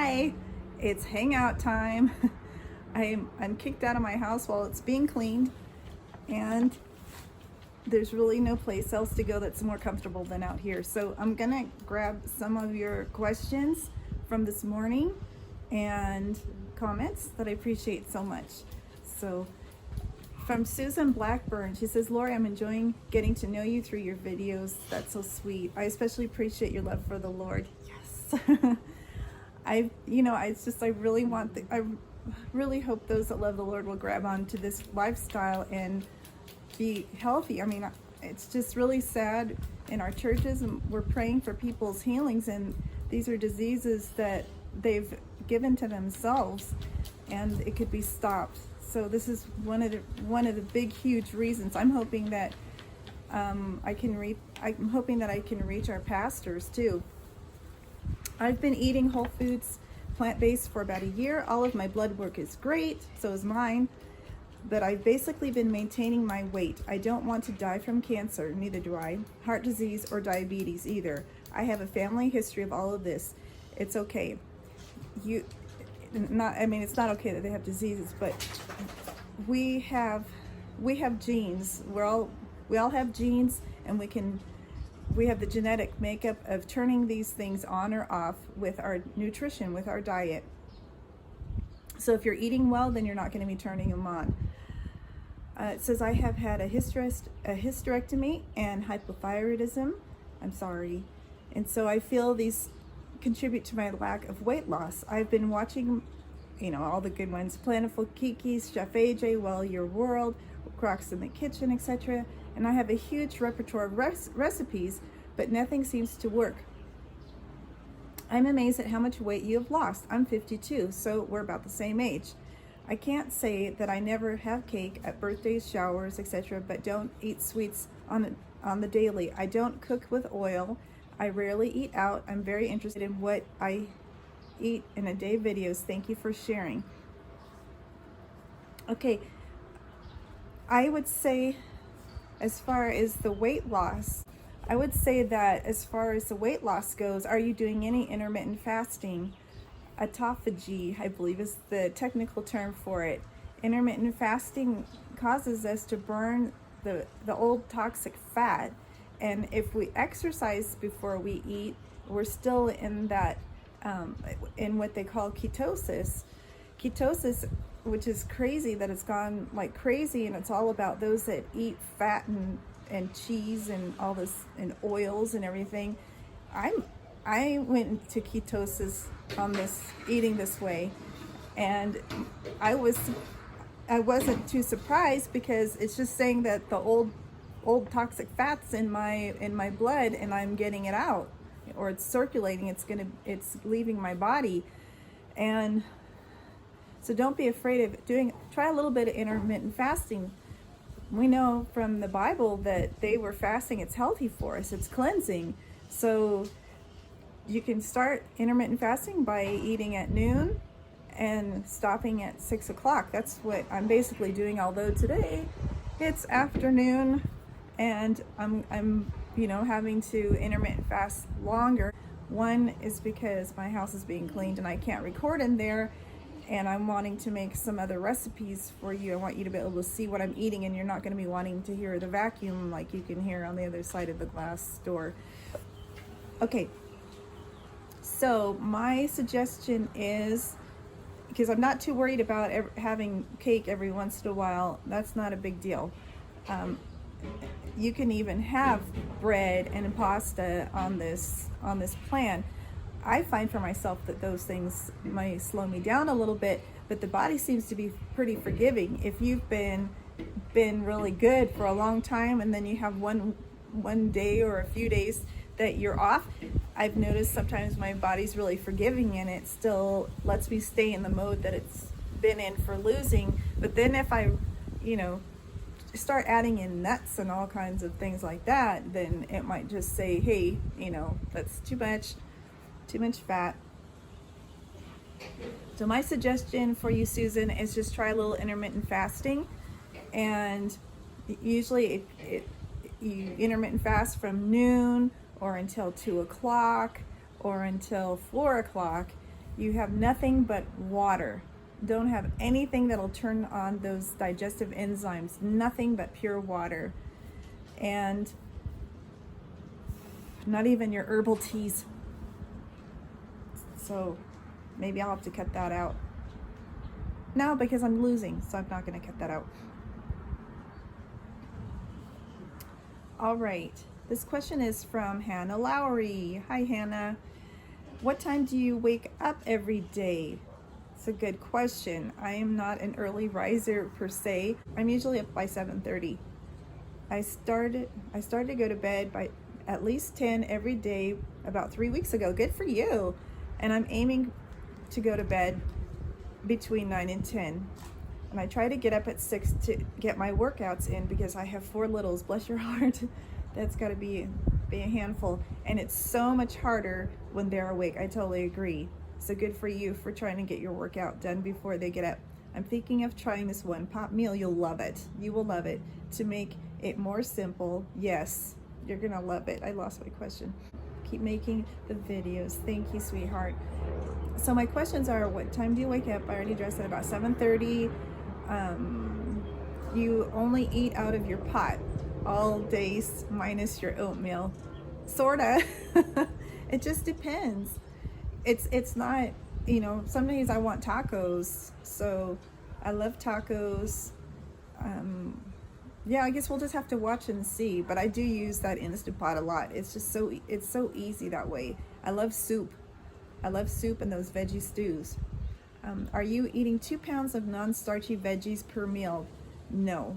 Hi, it's hangout time. I'm kicked out of my house while it's being cleaned, and there's really no place else to go that's more comfortable than out here. So I'm gonna grab some of your questions from this morning and comments that I appreciate so much. So from Susan Blackburn, she says, Lori, I'm enjoying getting to know you through your videos. That's so sweet. I especially appreciate your love for the Lord. Yes. I really hope those that love the Lord will grab onto this lifestyle and be healthy. I mean, it's just really sad in our churches, and we're praying for people's healings, and these are diseases that they've given to themselves, and it could be stopped. So this is one of the big, huge reasons. I'm hoping that I'm hoping that I can reach our pastors too. I've been eating whole foods, plant-based for about a year. All of my blood work is great, so is mine. But I've basically been maintaining my weight. I don't want to die from cancer, neither do I. Heart disease or diabetes either. I have a family history of all of this. It's okay. It's not okay that they have diseases, but we have genes. We all have genes, and we have the genetic makeup of turning these things on or off with our nutrition, with our diet. So if you're eating well, then you're not going to be turning them on. It says, I have had a hysterectomy and hypothyroidism. I'm sorry. And so I feel these contribute to my lack of weight loss. I've been watching, all the good ones, Plentiful Kiki's, Chef AJ, Well Your World, Crocs in the Kitchen, etc. And I have a huge repertoire of recipes, but nothing seems to work. I'm amazed at how much weight you have lost. I'm 52, so we're about the same age. I can't say that I never have cake at birthdays, showers, etc., but don't eat sweets on the daily. I don't cook with oil. I rarely eat out. I'm very interested in what I eat in a day videos. Thank you for sharing. Okay, I would say as far as the weight loss, I would say that as far as the weight loss goes, are you doing any intermittent fasting? Autophagy, I believe, is the technical term for it. Intermittent fasting causes us to burn the old toxic fat, and if we exercise before we eat, we're still in that in what they call ketosis, which is crazy that it's gone like crazy, and it's all about those that eat fat and cheese and all this and oils and everything. I went into ketosis on this, eating this way, and I wasn't too surprised, because it's just saying that the old toxic fats in my blood, and I'm getting it out, or it's circulating, it's leaving my body. And so don't be afraid of try a little bit of intermittent fasting. We know from the Bible that they were fasting. It's healthy for us, it's cleansing. So you can start intermittent fasting by eating at noon and stopping at 6 o'clock. That's what I'm basically doing, although today it's afternoon and I'm having to intermittent fast longer. One is because my house is being cleaned and I can't record in there, and I'm wanting to make some other recipes for you. I want you to be able to see what I'm eating, and you're not going to be wanting to hear the vacuum like you can hear on the other side of the glass door. Okay. So my suggestion is, because I'm not too worried about having cake every once in a while, that's not a big deal. You can even have bread and pasta on this plan. I find for myself that those things might slow me down a little bit, but the body seems to be pretty forgiving. If you've been really good for a long time, and then you have one day or a few days that you're off, I've noticed sometimes my body's really forgiving, and it still lets me stay in the mode that it's been in for losing. But then if I start adding in nuts and all kinds of things like that, then it might just say, hey, that's too much fat. So my suggestion for you, Susan, is just try a little intermittent fasting. And usually you intermittent fast from noon or until 2 o'clock or until 4 o'clock, You have nothing but water. Don't have anything that'll turn on those digestive enzymes. Nothing but pure water. And not even your herbal teas. So maybe I'll have to cut that out. No, because I'm losing, so I'm not going to cut that out. All right. This question is from Hannah Lowry. Hi, Hannah. What time do you wake up every day? It's a good question. I am not an early riser per se. I'm usually up by 7:30. I started to go to bed by at least 10 every day about 3 weeks ago. Good for you. And I'm aiming to go to bed between 9 and 10. And I try to get up at 6 to get my workouts in because I have 4 littles. Bless your heart. That's got to be a handful. And it's so much harder when they're awake. I totally agree. So good for you for trying to get your workout done before they get up. I'm thinking of trying this one pot meal. You'll love it. You will love it. To make it more simple, yes, you're gonna love it. I lost my question. Keep making the videos. Thank you, sweetheart. So my questions are, what time do you wake up? I already addressed that, about 7:30. You only eat out of your pot all days minus your oatmeal. Sorta. It just depends. It's not, you know, some days I want tacos, so I love tacos. Yeah, I guess we'll just have to watch and see, but I do use that Instant Pot a lot. It's just it's so easy that way. I love soup. I love soup and those veggie stews. Are you eating 2 pounds of non-starchy veggies per meal? No.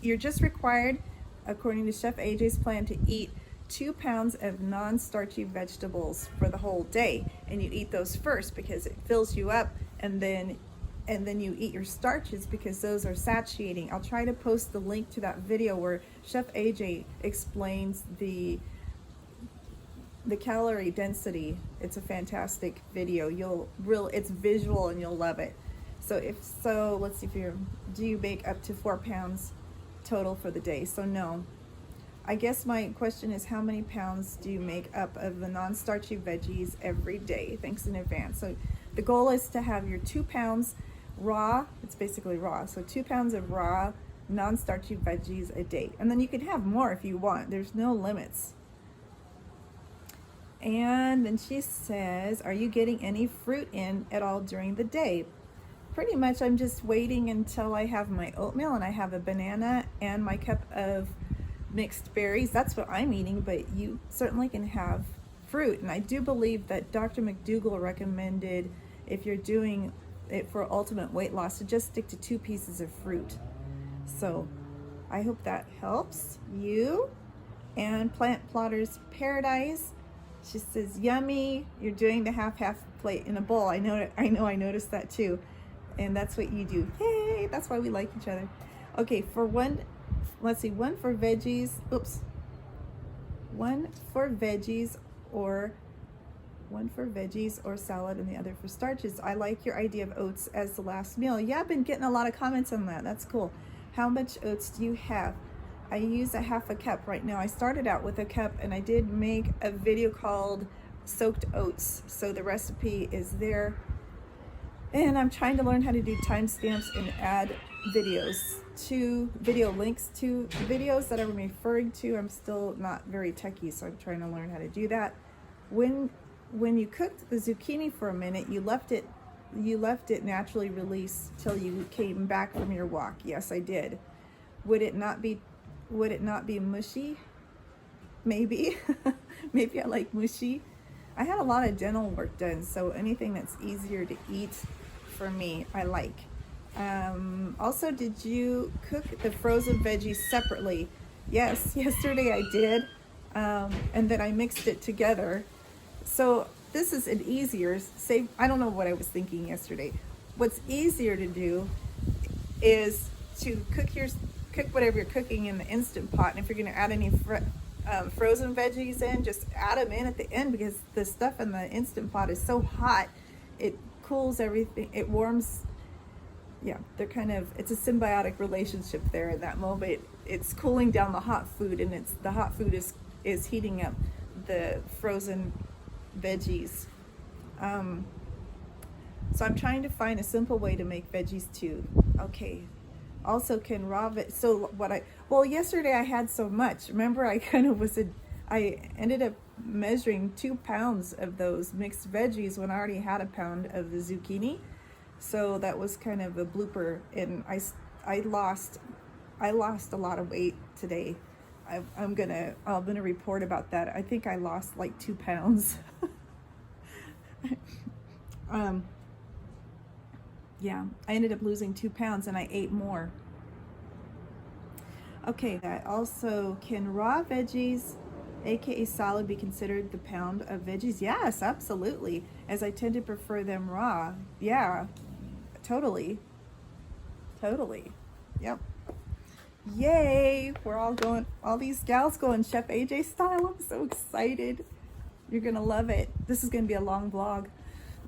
You're just required, according to Chef AJ's plan, to eat 2 pounds of non-starchy vegetables for the whole day. And you eat those first because it fills you up, and then you eat your starches because those are satiating. I'll try to post the link to that video where Chef AJ explains the calorie density. It's a fantastic video. It's visual and you'll love it. So let's see, do you bake up to 4 pounds total for the day? So no. I guess my question is, how many pounds do you make up of the non-starchy veggies every day? Thanks in advance. So the goal is to have your 2 pounds raw. It's basically raw. So 2 pounds of raw non-starchy veggies a day. And then you can have more if you want. There's no limits. And then she says, are you getting any fruit in at all during the day? Pretty much I'm just waiting until I have my oatmeal and I have a banana and my cup of mixed berries. That's what I'm eating, but you certainly can have fruit. And I do believe that Dr. McDougall recommended, if you're doing it for ultimate weight loss, to just stick to 2 pieces of fruit. So I hope that helps you. And Plant Plotter's Paradise, she says, yummy. You're doing the half plate in a bowl. I know I noticed that too. And that's what you do. Yay, that's why we like each other. Okay, for one, let's see, one for veggies or salad and the other for starches. I like your idea of oats as the last meal. Yeah, I've been getting a lot of comments on that. That's cool. How much oats do you have? I use a half a cup right now. I started out with a cup and I did make a video called Soaked Oats. So the recipe is there. And I'm trying to learn how to do timestamps and add video links to videos that I'm referring to. I'm still not very techie, so I'm trying to learn how to do that. When you cooked the zucchini for a minute, you left it naturally release till you came back from your walk. Yes, I did. Would it not be mushy? Maybe. Maybe I like mushy. I had a lot of dental work done, so anything that's easier to eat for me, I like. Also, did you cook the frozen veggies separately? Yes, yesterday I did, and then I mixed it together. So this is an easier, I don't know what I was thinking yesterday. What's easier to do is to cook whatever you're cooking in the Instant Pot, and if you're going to add any frozen veggies in, just add them in at the end, because the stuff in the Instant Pot is so hot, it cools everything, it warms. Yeah, it's a symbiotic relationship there in that moment. It's cooling down the hot food, and the hot food is heating up the frozen veggies. So I'm trying to find a simple way to make veggies too. Okay. Also, can well, yesterday I had so much. Remember, I ended up measuring 2 pounds of those mixed veggies when I already had a pound of the zucchini. So that was kind of a blooper, and I lost a lot of weight today. I'm gonna report about that. I think I lost like 2 pounds. Yeah, I ended up losing 2 pounds and I ate more. Okay, that also, can raw veggies, aka salad, be considered the pound of veggies? Yes, absolutely. As I tend to prefer them raw. Yeah, totally. Totally. Yep. Yay! We're all these gals going Chef AJ style. I'm so excited. You're gonna love it. This is gonna be a long vlog.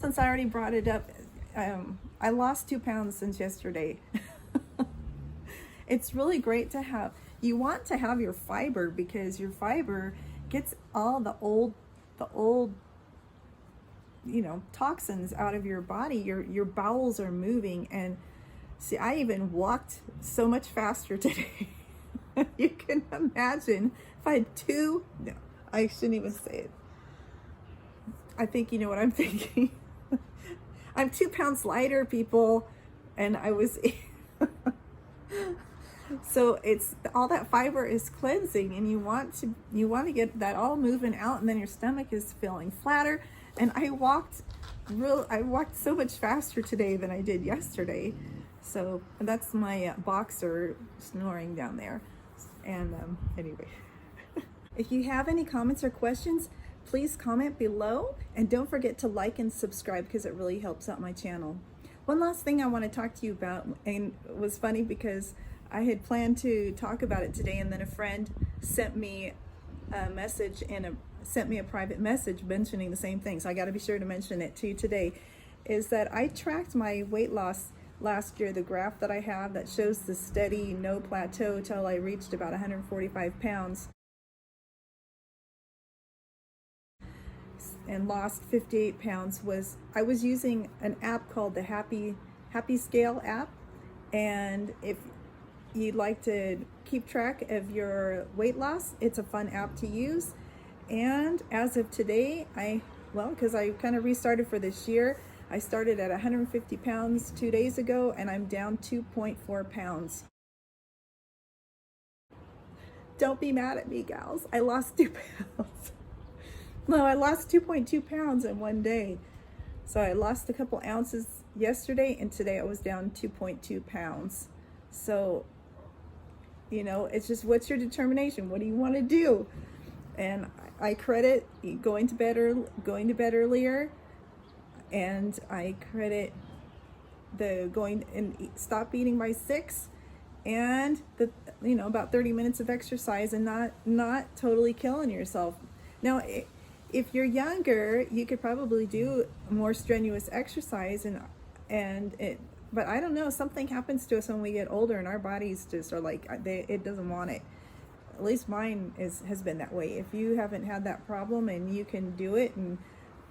Since I already brought it up, I lost 2 pounds since yesterday. It's really great to have. You want to have your fiber because your fiber gets all the old, toxins out of your body. Your bowels are moving, and see, I even walked so much faster today. You can imagine if I had no, I shouldn't even say it. I think you know what I'm thinking. I'm 2 pounds lighter, people, and I was so it's all that fiber is cleansing, and you want to get that all moving out, and then your stomach is feeling flatter. And I walked so much faster today than I did yesterday. So that's my boxer snoring down there. And anyway, if you have any comments or questions, please comment below, and don't forget to like and subscribe because it really helps out my channel. One last thing I want to talk to you about, and it was funny because I had planned to talk about it today, and then a friend sent me a message and sent me a private message mentioning the same thing. So I got to be sure to mention it to you today. Is that I tracked my weight loss last year, the graph that I have that shows the steady no plateau till I reached about 145 pounds. And lost 58 pounds. I was using an app called the Happy Scale app, and if you'd like to keep track of your weight loss, it's a fun app to use. And as of today, because I kind of restarted for this year, I started at 150 pounds 2 days ago, and I'm down 2.4 pounds. Don't be mad at me, gals. I lost 2 pounds. No, I lost 2.2 pounds in one day. So I lost a couple ounces yesterday, and today I was down 2.2 pounds. So, it's just, what's your determination? What do you want to do? And I credit going to bed earlier, and I credit the going and stop eating by 6, and the about 30 minutes of exercise, and not totally killing yourself. Now, if you're younger, you could probably do more strenuous exercise, but I don't know, something happens to us when we get older, and our bodies just are like, it doesn't want it. At least mine has been that way. If you haven't had that problem and you can do it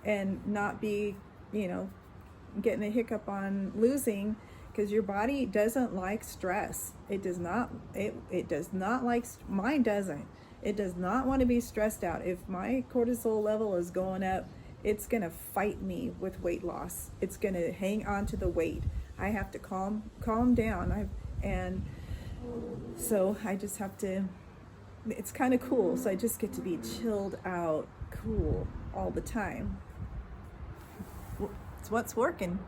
and not be, getting a hiccup on losing, because your body doesn't like stress. It does not like, mine doesn't. It does not want to be stressed out. If my cortisol level is going up, it's going to fight me with weight loss. It's going to hang on to the weight. I have to calm down. And so I just have to, it's kind of cool. So I just get to be chilled out, cool all the time. It's what's working.